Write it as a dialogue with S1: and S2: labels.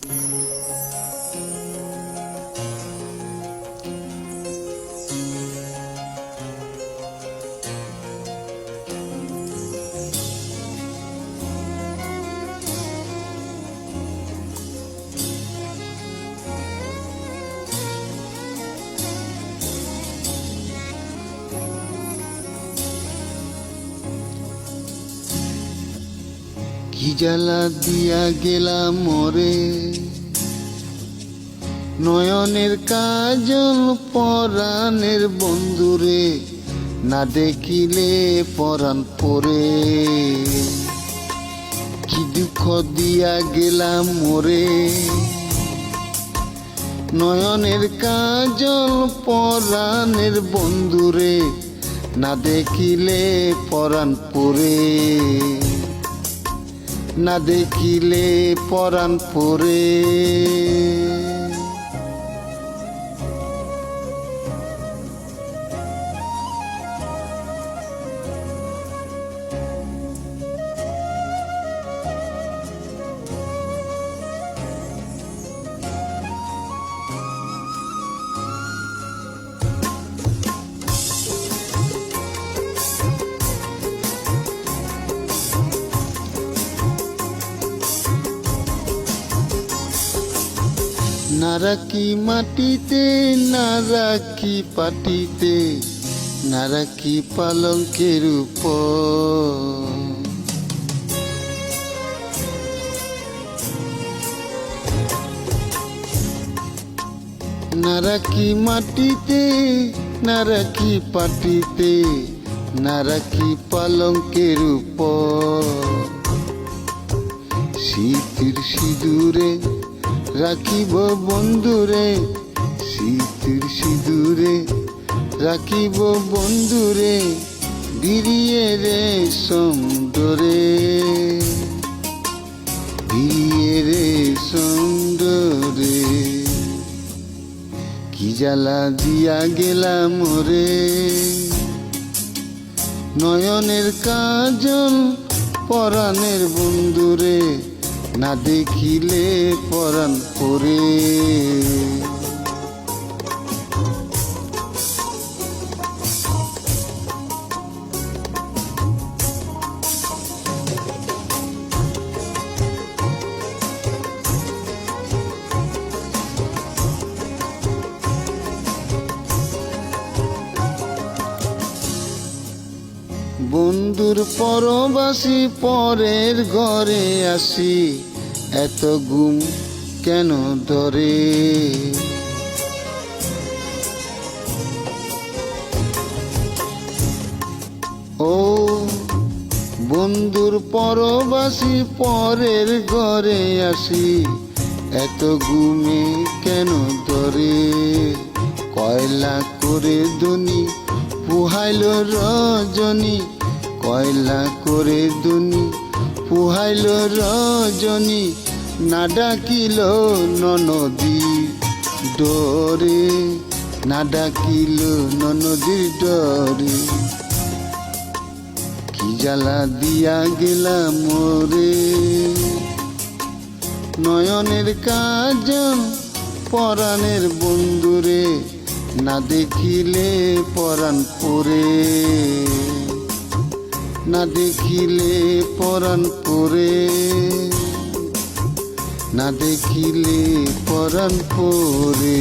S1: কি জ্বালা দিয়া গেলাম মোরে, নয়নের কাজল পরাণের বন্ধুরে, না দেখিলে পরাণ পরে। কি দুঃখ দিয়া গেলাম মোরে, নয়নের কাজল পরাণের বন্ধুরে, না দেখিলে পরাণ পরে, না দেখিলে পরাণ পরে। না রাখি মাটিতে, না রাখি পাটিতে, না রাখি পালঙ্কের উপর। না রাখি মাটিতে, না রাখি পাটিতে, না রাখি পালঙ্কের উপর। শীতের সিঁদুরে রাখিব বন্ধুরে, শীতের সিঁদুরে রাখিব বন্ধুরে, বিরিয়ে রে সুন্দরে, বিরিয়ে রে সুন্দরে। কি জ্বালা দিয়া গেলাম মোরে, নয়নের কাজল পরাণের বন্ধুরে, না দেখিলে পরাণ পরে। বন্ধুর পরবাসী পরের ঘরে আসি, এত গুম কেন ধরে। ও বন্ধুর পরবাসী পরের ঘরে আসি, এত গুমে কেন ধরে। কয়লা করে দুনি পুহাইল রজনী, কয়লা করে দুনি পুহাইল রজনী, না ডাকিল ননদী ডরে, না ডাকিল ননদীর ডরে। কি জ্বালা দিয়া গেলাম মোরে, নয়নের কাজল পরাণের বন্ধুরে, না দেখিলে পরাণ পরে, না দেখিলে পরাণ পরে, না দেখিলে পরাণ পরে।